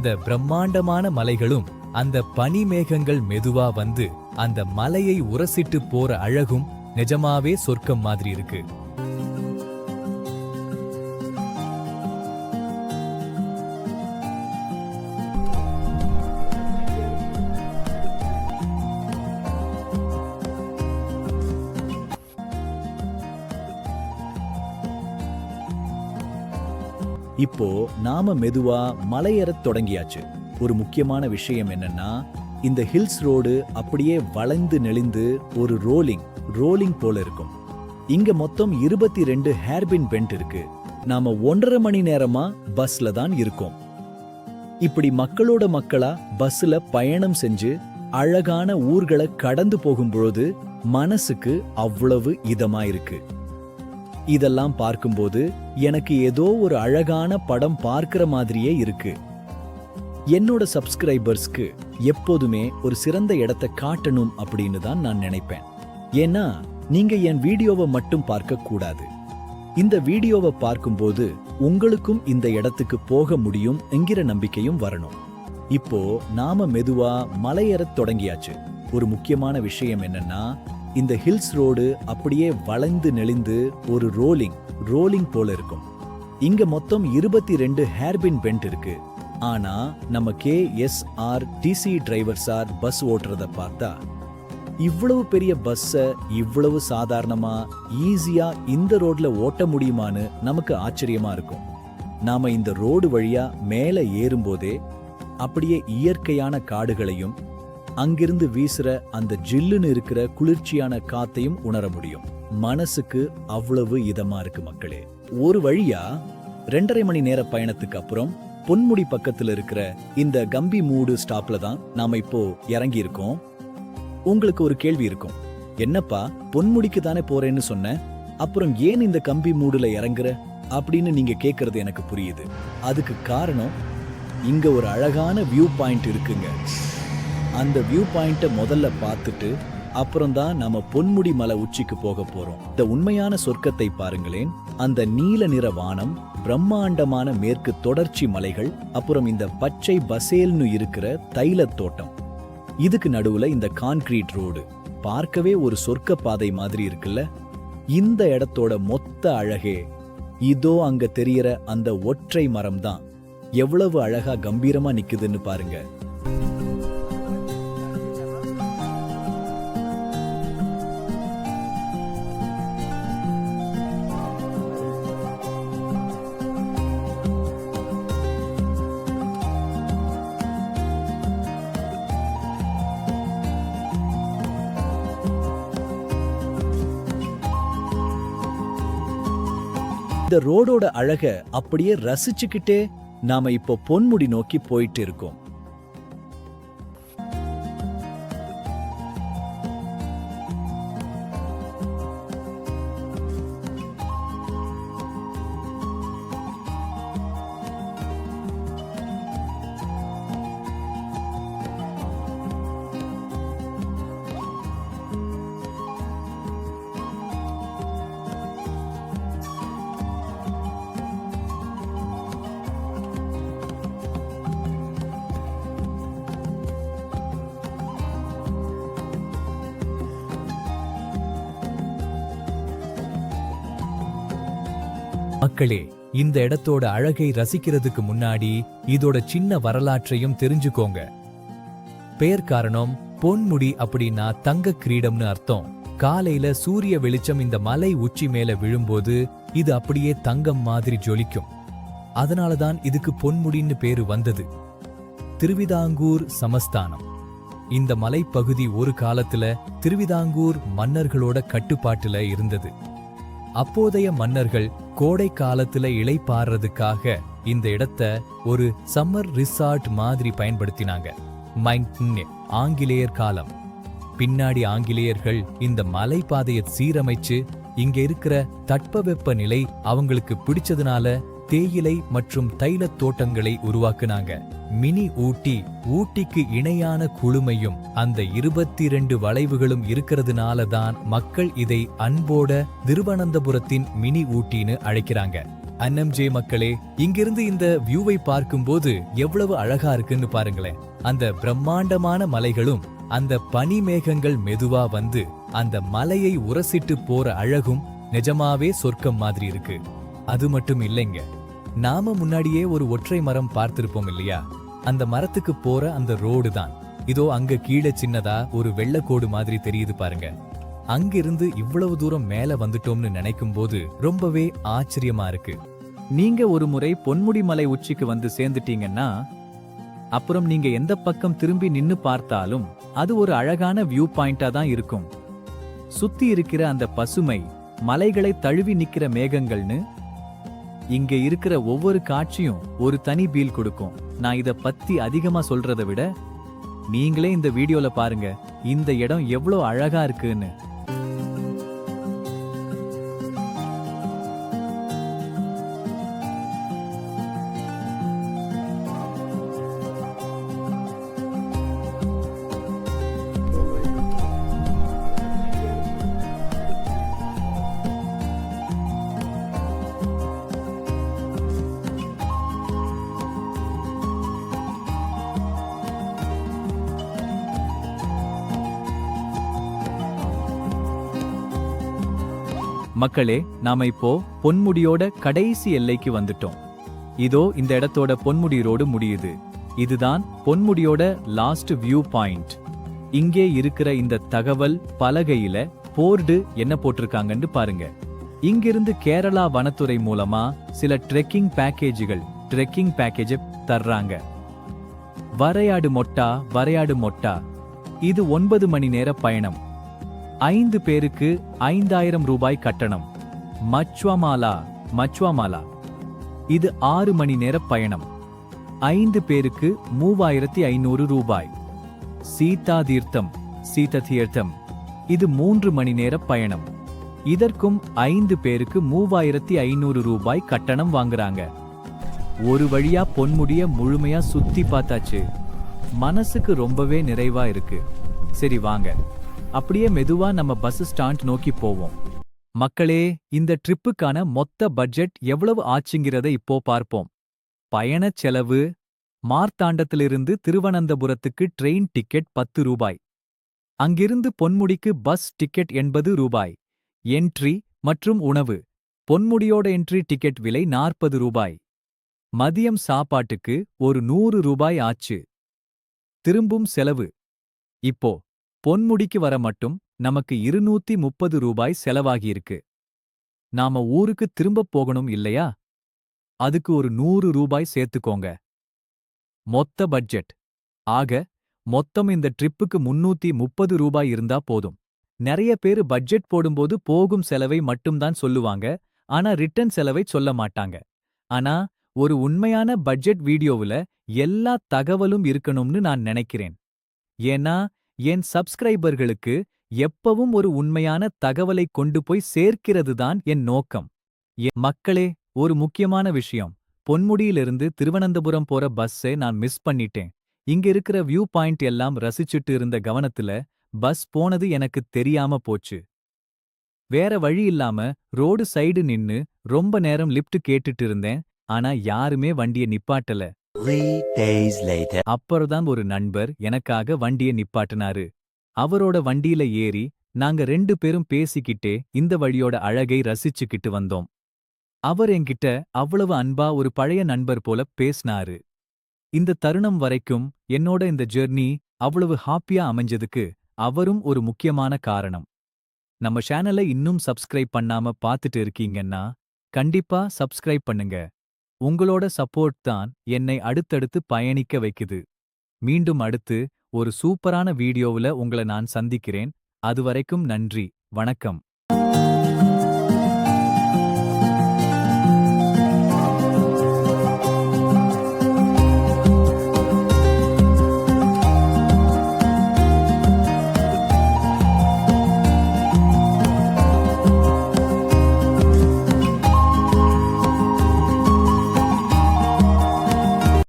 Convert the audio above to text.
அந்த பிரம்மாண்டமான மலைகளும் அந்த பனி மேகங்கள் மெதுவா வந்து அந்த மலையை உரசிட்டு போற அழகும் நிஜமாவே சொர்க்கம் மாதிரி இருக்கு. இப்போ நாம மெதுவா மலையேறத் தொடங்கியாச்சு. ஒரு முக்கியமான விஷயம் என்னன்னா, இந்த ஹில்ஸ் ரோடு அப்படியே வளைந்து நெளிந்து ஒரு ரோலிங் போல இருக்கும். இங்க மொத்தம் 22 ஹேர்பின் பெண்ட் இருக்கு. நாம 1.5 மணி நேரமா பஸ்ல தான் இருக்கோம். இப்படி மக்களோட மக்களா பஸ்ல பயணம் செஞ்சு அழகான ஊர்களை கடந்து போகும்பொழுது மனசுக்கு அவ்வளவு இதமா இருக்கு. இதெல்லாம் பார்க்கும்போது எனக்கு ஏதோ ஒரு அழகான படம் பார்க்கிற மாதிரியே இருக்கு. என்னோட சப்ஸ்கிரைபர்ஸ்க்கு எப்போதுமே ஒரு சிறந்த இடத்தை காட்டணும் அப்படின்னு தான் நான் நினைப்பேன். ஏன்னா நீங்க என் வீடியோவை மட்டும் பார்க்க கூடாது. இந்த வீடியோவை பார்க்கும்போது உங்களுக்கும் இந்த இடத்துக்கு போக முடியும் என்கிற நம்பிக்கையும் வரணும். இப்போ நாம மெதுவா மலையேறத் தொடங்கியாச்சு. ஒரு முக்கியமான விஷயம் என்னன்னா, இந்த ஹில்ஸ் ரோடு அப்படியே வளைந்து நெளிந்து ஒரு ரோலிங் போல இருக்கும். இங்க மொத்தம் 22 ஹேர்பின் பெண்ட் இருக்கு. ஆனா நம்ம KSRTC டிரைவர்ஸார் பஸ் ஓட்டுறத பார்த்தா இவ்வளவு பெரிய பஸ்ஸ இவ்வளவு சாதாரணமா ஈஸியா இந்த ரோட்ல ஓட்ட முடியுமான்னு நமக்கு ஆச்சரியமா இருக்கும். நாம இந்த ரோடு வழியா மேல ஏறும்போதே அப்படியே இயற்கையான காடுகளையும் அங்கிருந்து வீசுற அந்த ஜில்லுன்னு இருக்கிற குளிர்ச்சியான காத்தையும் உணர முடியும். மனசுக்கு அவ்வளவு இதமா இருக்கு மக்களே. ஒரு வழியா 2.5 மணி நேர பயணத்துக்கு அப்புறம் பொன்முடி பக்கத்துல இருக்கிற இந்த கம்பி மூடு ஸ்டாப்ல தான் நாம இப்போ இறங்கி இருக்கோம். உங்களுக்கு ஒரு கேள்வி இருக்கும், என்னப்பா பொன்முடிக்கு தானே போறேன்னு சொன்ன, அப்புறம் ஏன் இந்த கம்பி மூடுல இறங்குற அப்படின்னு நீங்க கேக்குறது எனக்கு புரியுது. அதுக்கு காரணம், இங்க ஒரு அழகான வியூ பாயிண்ட் இருக்குங்க. அந்த வியூ பாயிண்ட முதல்ல பார்த்துட்டு அப்புறம் தான் நம்ம பொன்முடி மலை உச்சிக்கு போக போறோம். இந்த உண்மையான சொர்க்கத்தை பாருங்களேன். அந்த நீல நிற வானம், பிரம்மாண்டமான மேற்கு தொடர்ச்சி மலைகள், அப்புறம் இந்த பச்சை பசேல்னு இருக்கிற தைல தோட்டம், இதுக்கு நடுவுல இந்த கான்கிரீட் ரோடு பார்க்கவே ஒரு சொர்க்க பாதை மாதிரி இருக்குல்ல. இந்த இடத்தோட மொத்த அழகே இதோ அங்க தெரியற அந்த ஒற்றை மரம் தான். எவ்வளவு அழகா கம்பீரமா நிக்குதுன்னு பாருங்க. இந்த ரோடோட அழக அப்படியே ரசிச்சுக்கிட்டே நாம இப்போ பொன்முடி நோக்கி போயிட்டு இருக்கோம். மக்களே, இந்த இடத்தோட அழகை ரசிக்கிறதுக்கு முன்னாடி இதோட சின்ன வரலாற்றையும் தெரிஞ்சுக்கோங்க. பெயர் காரணம், பொன்முடி அப்படின்னா தங்க கிரீடம்னு அர்த்தம். காலையில சூரிய வெளிச்சம் இந்த மலை உச்சி மேல விழும்போது இது அப்படியே தங்கம் மாதிரி ஜொலிக்கும். அதனாலதான் இதுக்கு பொன்முடின்னு பேரு வந்தது. திருவிதாங்கூர் சமஸ்தானம். இந்த மலைப்பகுதி ஒரு காலத்துல திருவிதாங்கூர் மன்னர்களோட கட்டுப்பாட்டுல இருந்தது. அப்போதைய மன்னர்கள் கோடை காலத்துல இளைப்பாறதுக்காக இந்த இடத்த ஒரு சம்மர் ரிசார்ட் மாதிரி பயன்படுத்தினாங்க. ஆங்கிலேயர் காலம். பின்னாடி ஆங்கிலேயர்கள் இந்த மலைப்பாதையை சீரமைச்சு இங்க இருக்கிற தட்பவெப்ப நிலை அவங்களுக்கு பிடிச்சதுனால தேயிலை மற்றும் தைல தோட்டங்களை உருவாக்குனாங்க. மினி ஊட்டிக்கு இணையான குளுமையும் அந்த 22 வளைவுகளும் இருக்கிறதுனால தான் மக்கள் இதை அன்போட திருவனந்தபுரத்தின் மினி ஊட்டின்னு அழைக்கிறாங்க. அன்னம்ஜே மக்களே, இங்கிருந்து இந்த வியூவை பார்க்கும்போது எவ்வளவு அழகா இருக்குன்னு பாருங்களேன். அந்த பிரம்மாண்டமான மலைகளும் அந்த பனி மேகங்கள் மெதுவா வந்து அந்த மலையை உரசிட்டு போற அழகும் நிஜமாவே சொர்க்கம் மாதிரி இருக்கு. அது மட்டும் இல்லைங்க, நாம முன்னாடியே ஒரு ஒற்றை மரம் பார்த்திருப்போம் இல்லையா? அந்த மரத்துக்கு போற அந்த ரோடு தான் இதோ அங்க கீழே சின்னதா ஒரு வெள்ளக்கோடு மாதிரி தெரியுது பாருங்க. அங்கிருந்து இவ்வளவு தூரம் மேல வந்துட்டோம்னு நினைக்கும் போது ரொம்பவே ஆச்சரியமா இருக்கு. நீங்க ஒரு முறை பொன்முடி மலை உச்சிக்கு வந்து சேர்ந்துட்டீங்கன்னா அப்புறம் நீங்க எந்த பக்கம் திரும்பி நின்னு பார்த்தாலும் அது ஒரு அழகான வியூ பாயிண்டா தான் இருக்கும். சுத்தி இருக்கிற அந்த பசுமை, மலைகளை தழுவி நிக்கிற மேகங்கள்னு இங்க இருக்கிற ஒவ்வொரு காட்சியும் ஒரு தனி பீல் கொடுக்கும். நான் இத பத்தி அதிகமா சொல்றதை விட நீங்களே இந்த வீடியோல பாருங்க, இந்த இடம் எவ்வளவு அழகா இருக்குன்னு. மக்களே, நாம இப்போ பொன்முடியோட கடைசி எல்லைக்கு வந்துட்டோம். இதோ இந்த இடத்தோட பொன்முடி ரோடு முடியுது. இதுதான் பொன்முடியோட லாஸ்ட் வியூ பாயிண்ட். இங்கே இருக்கிற இந்த தகவல் பலகையில போர்டு என்ன போட்டிருக்காங்கன்னு பாருங்க. இங்கிருந்து கேரளா வனத்துறை மூலமா சில ட்ரெக்கிங் பேக்கேஜ் தர்றாங்க. வரையாடு மொட்டா இது 9 மணி நேர பயணம். 5 பேருக்கு 5000 ரூபாய் கட்டணம். மச்வாமாலா இது 6 மணி நேர பயணம். 5 பேருக்கு 3500 ரூபாய். சீதா தீர்த்தம் இது 3 மணி நேர பயணம். இதற்கும் 5 பேருக்கு 3500 ரூபாய் கட்டணம் வாங்குறாங்க. ஒரு வழியா பொன்முடிய முழுமையா சுத்தி பார்த்தாச்சு. மனசுக்கு ரொம்பவே நிறைவா இருக்கு. சரி வாங்க, அப்படியே மெதுவா நம்ம பஸ் ஸ்டாண்ட் நோக்கி போவோம். மக்களே, இந்த ட்ரிப்புக்கான மொத்த பட்ஜெட் எவ்வளவு ஆச்சுங்கிறத இப்போ பார்ப்போம். பயணச் செலவு: மார்த்தாண்டத்திலிருந்து திருவனந்தபுரத்துக்கு ட்ரெயின் டிக்கெட் 10 ரூபாய். அங்கிருந்து பொன்முடிக்கு பஸ் டிக்கெட் 80 ரூபாய். என்ட்ரி மற்றும் உணவு: பொன்முடியோட என்ட்ரி டிக்கெட் விலை 40 ரூபாய். மதியம் சாப்பாட்டுக்கு ஒரு 100 ரூபாய் ஆச்சு. திரும்பும் செலவு: இப்போ பொன்முடிக்கு வர மட்டும் நமக்கு 230 ரூபாய் செலவாகியிருக்கு. நாம ஊருக்கு திரும்பப் போகணும் இல்லையா? அதுக்கு ஒரு 100 ரூபாய் சேர்த்துக்கோங்க. மொத்த பட்ஜெட் ஆக மொத்தம் இந்த ட்ரிப்புக்கு 330 ரூபாய் இருந்தா போதும். நிறைய பேரு பட்ஜெட் போடும்போது போகும் செலவை மட்டும்தான் சொல்லுவாங்க, ஆனா ரிட்டர்ன் செலவை சொல்ல மாட்டாங்க. ஆனா ஒரு உண்மையான பட்ஜெட் வீடியோவுல எல்லா தகவலும் இருக்கணும்னு நான் நினைக்கிறேன். ஏன்னா என் சப்ஸ்கிரைபர்களுக்கு எப்பவும் ஒரு உண்மையான தகவலை கொண்டு போய் சேர்க்கிறதுதான் என் நோக்கம். மக்களே, ஒரு முக்கியமான விஷயம். பொன்முடியிலிருந்து திருவனந்தபுரம் போற பஸ்ஸை நான் மிஸ் பண்ணிட்டேன். இங்க இருக்கிற வியூ பாயிண்ட் எல்லாம் ரசிச்சுட்டு இருந்த கவனத்துல பஸ் போனது எனக்கு தெரியாம போச்சு. வேற வழி இல்லாம ரோடு சைடு நின்னு ரொம்ப நேரம் லிப்ட் கேட்டுட்டு இருந்தேன். ஆனா யாருமே வண்டிய நிப்பாட்டல. 3 days later. அப்புறம்தான் ஒரு நண்பர் எனக்காக வண்டிய நிப்பாட்டினாரு. அவரோட வண்டியில ஏறி நாங்க 2 பேரும் பேசிக்கிட்டே இந்த வழியோட அழகை ரசிச்சுக்கிட்டு வந்தோம். அவர் என்கிட்ட அவ்வளவு அன்பா ஒரு பழைய நண்பர் போல பேசினாரு. இந்த தருணம் வரைக்கும் என்னோட இந்த ஜெர்னி அவ்வளவு ஹாப்பியா அமைஞ்சதுக்கு அவரும் ஒரு முக்கியமான காரணம். நம்ம சேனலை இன்னும் சப்ஸ்கிரைப் பண்ணாம பார்த்துட்டு இருக்கீங்கன்னா கண்டிப்பா சப்ஸ்கிரைப் பண்ணுங்க. உங்களோட சப்போர்ட் தான் என்னை அடுத்தடுத்து பயணிக்க வைக்குது. மீண்டும் அடுத்து ஒரு சூப்பரான வீடியோவுல உங்களை நான் சந்திக்கிறேன். அதுவரைக்கும் நன்றி, வணக்கம்.